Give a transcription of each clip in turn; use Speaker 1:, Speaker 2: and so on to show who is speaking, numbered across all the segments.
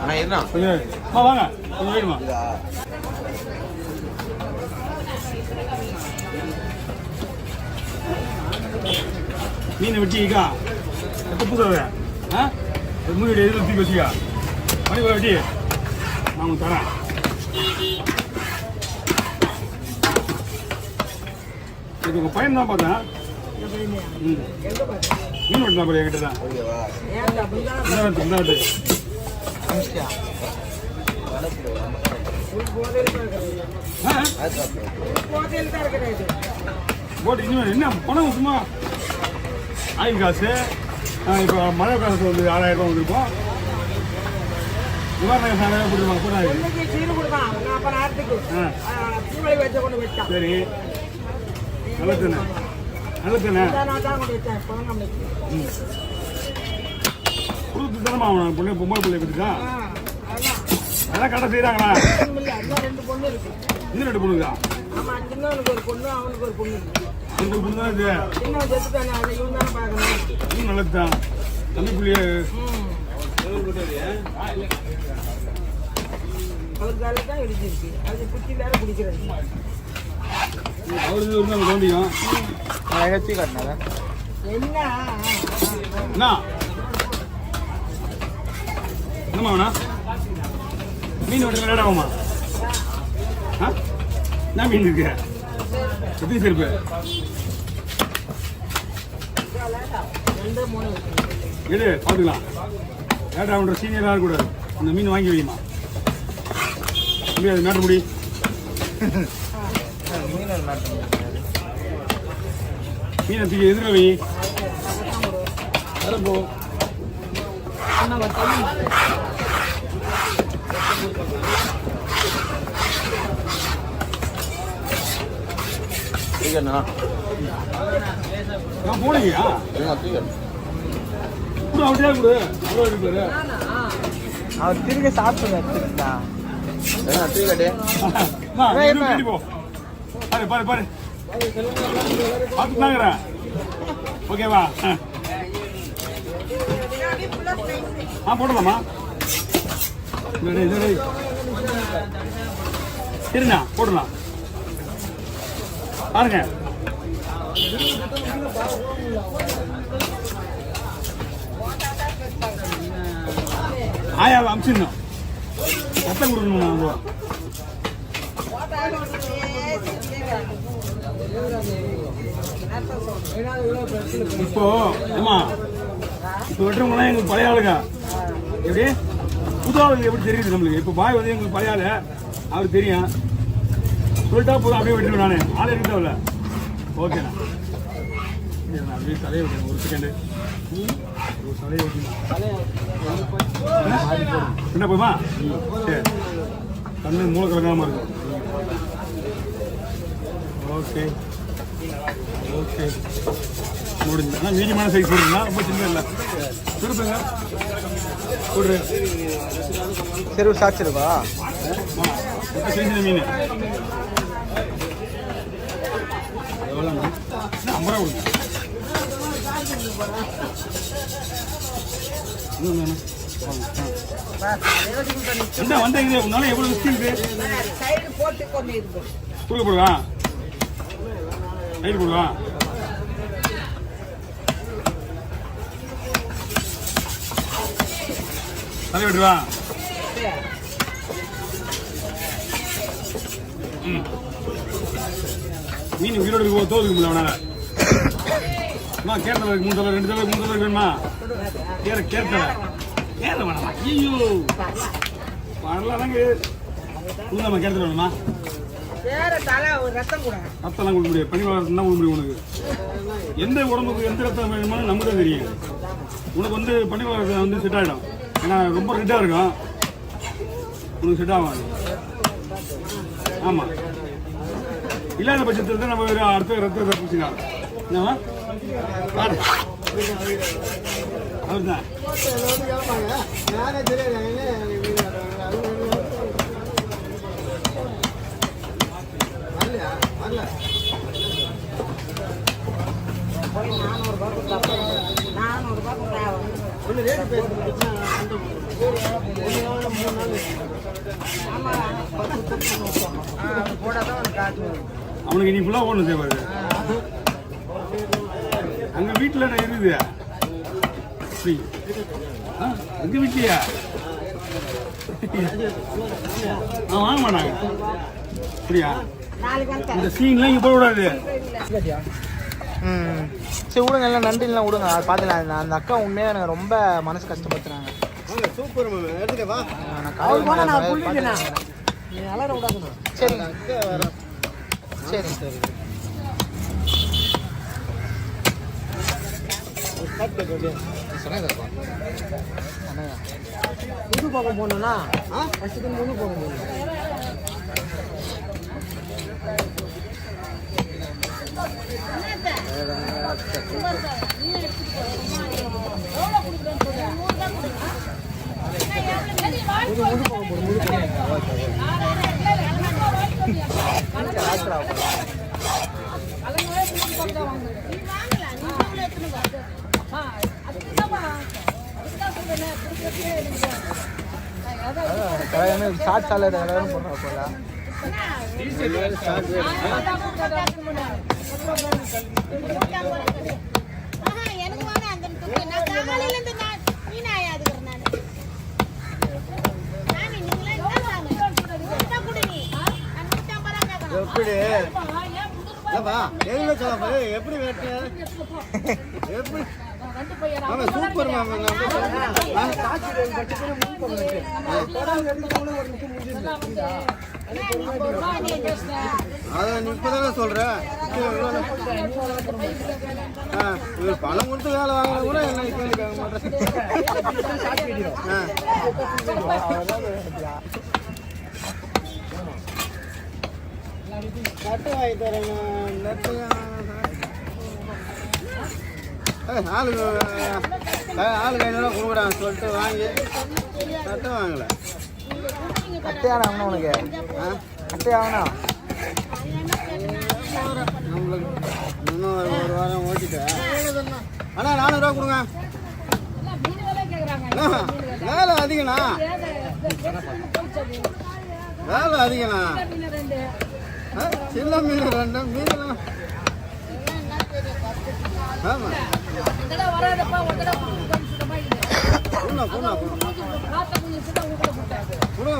Speaker 1: அண்ணா என்ன
Speaker 2: கொஞ்சம் வாங்க கொஞ்சம் வேணுமா மீனை வெட்டிக்கா எப்போ தர ஆ மூணு எதில் தூக்கி வச்சுக்கா மணி வெட்டி நான் உங்களுக்கு தரேன் இது உங்கள் பையன் தான் பார்த்தேன் மீன் வெட்டினா போய் என்கிட்ட தான் இந்த போட்டு இன்னும் என்ன பணம் சும்மா ஆயில் காசு இப்போ மழை காலத்தில் வந்து 6000 ரூபா வந்துருக்கோம் நிவாரண சாலையாக போட்டுருவாங்க சரி நல்லதுண்ணே நல்லதுண்ணே கொடுத்து தானே ஆகணும் பொண்ணு பொம்பளை பிள்ளை கொடுத்துட்டா அதெல்லாம் கடை செய்கிறாங்களா இன்னும் 2 பொண்ணுங்களா 2 பொண்ணு தான் இது இன்னும் நல்லது தான் தம்பி பிள்ளைய அவருக்கு இருந்தால் தோண்டியும் என்னம்மா வேணா மீன் வெட்ட விளையாடாமா என்ன மீன் இருக்கு எத்தனை செருப்பு எடு பார்த்துக்கலாம் லேட்டாக சீனியராக இருக்கக்கூடாது அந்த மீன் வாங்கி வைமா முடியாது நாட்டு முடி மீனை தூக்கி எதிர வை போ நான் போனீங்கயா கூட அப்படியே கொடு அவ்வளோ இருப்பாரு
Speaker 3: அவர் திரும்ப சாப்பிட்டு
Speaker 2: பாரு பாரு பாரு பார்த்துதாங்கிறேன் ஓகேவா போடலாமா சரிண்ணா போடலாம் பாருங்க ஆயாவை அமிச்சிடணும் சத்தம் கொடுக்கணும் இப்போ ஆமா இப்போ வெட்டுறவங்களாம் எங்களுக்கு பழைய ஆளுங்க எப்படி புது ஆளுங்க எப்படி தெரியுது நம்மளுக்கு இப்போ பாய் வந்து எங்களுக்கு பழைய ஆளு அவருக்கு தெரியும் சொல்லிட்டா போதும் அப்படியே வெட்டுருவேன் நான் ஆளே இருக்கல ஓகேண்ணா நான் அப்படியே தலையை வைக்கிறேன் ஒரு செகண்டு ஒரு தலையை வைக்கணும் என்ன போதுமா சரி கண்ணு மூளை கலங்காமல் இருக்கும் ஓகே ஓகே முடிஞ்சு ஆனால் மீடியமான சைஸ் போடுங்களா ரொம்ப சின்ன இல்லை திருப்புங்க போடுற
Speaker 3: செருவு சாச்சிருவா
Speaker 2: செஞ்ச மீன் எவ்வளோ 50 ரூபா கொடுங்க என்ன வந்தீங்க உன்னால எவ்வளோ ரிஸ்க் இருக்கு கொடுக்க போடுவா சைடு போடுவா தலை விட்டுருவா மீன் உயிரோடு தோதுக்கு முடியல அவனால அம்மா கேரளா 3 தலை 2 தலை 3 தலை வேணுமா கேரளா வேணாமா ஐயோ வரலாதாங்க கொடுங்கம்மா கேரளா வேணுமா ரத்தம்லாம் கொடுக்க முடியாது பனி வளர்த்துனா கொடுக்க முடியும் உனக்கு எந்த உடம்புக்கு எந்த ரத்தம் வேணுமானு நமக்கு தான் தெரியும் உனக்கு வந்து பனி வளர்த்து வந்து செட் ஆகிடும் ஏன்னா ரொம்ப ரெட்டாக இருக்கும் உனக்கு செட் ஆகாது ஆமாம் இல்லாத பட்சத்தில் தான் நம்ம அடுத்த ரத்தத்தை பூசிக்கலாம் என்னவா பாரு அவர்தான் அவனுக்கு நீ ஃபுல்லாக ஓடணும் தேவை. அங்கே வீட்டில் என்ன இருக்குது? அப்படி எங்கள் வீட்லையா? வாங்க மாட்டாங்க. அப்படியா? இந்த சீன்லாம் இங்கே போடக்கூடாது.
Speaker 3: சரி விடுங்க, எல்லாம் நன்றிலாம் விடுங்க. அது பார்த்துக்கலாம். அந்த அக்கா உண்மையாக எனக்கு ரொம்ப மனசு கஷ்டப்படுத்துறாங்க.
Speaker 1: சூப்பர் மேம், எடுத்துக்க வா.
Speaker 3: சரி சரி சரி.
Speaker 1: புது பக்கம் போனோம்னா ஃபர்ஸ்ட்டு முழு பக்கம் போகணும்.
Speaker 3: ஷார்ட் சாலட் எல்லாரும் போடுறா போல.
Speaker 1: எப்படி இல்லப்பா எதுல சொல்ல எப்படி வெட்டு எப்படி ஆமா சூப்பர் மேம். அதான் நீ இப்பதானே சொல்ற. இவர் பணம் கொடுத்து வேலை வாங்கினா கூட என்ன கேள்வி கேட்க மாட்டேன். நட்டு வாங்கி தரேன். ஆளுக்கு 500 கொடுக்குறாங்க சொல்லிட்டு வாங்கி நட்டு வாங்கல.
Speaker 3: அட்டையானா உனக்கு? அட்டையானா
Speaker 1: நம்மளுக்கு இன்னும் ஒரு வாரம் ஓட்டிட்டேன். அண்ணா 400 கொடுங்க. வேலை அதிகண்ணா, வேலை அதிகண்ணா. சின்ன மீன் 2 மீன்லாம். ஆமாம்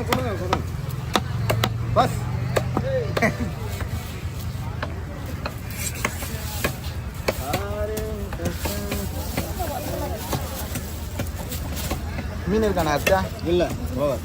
Speaker 1: கொடுங்க பஸ்.
Speaker 3: மீன் இருக்காண்ணா? அச்சா
Speaker 1: இல்லை ஓவர்.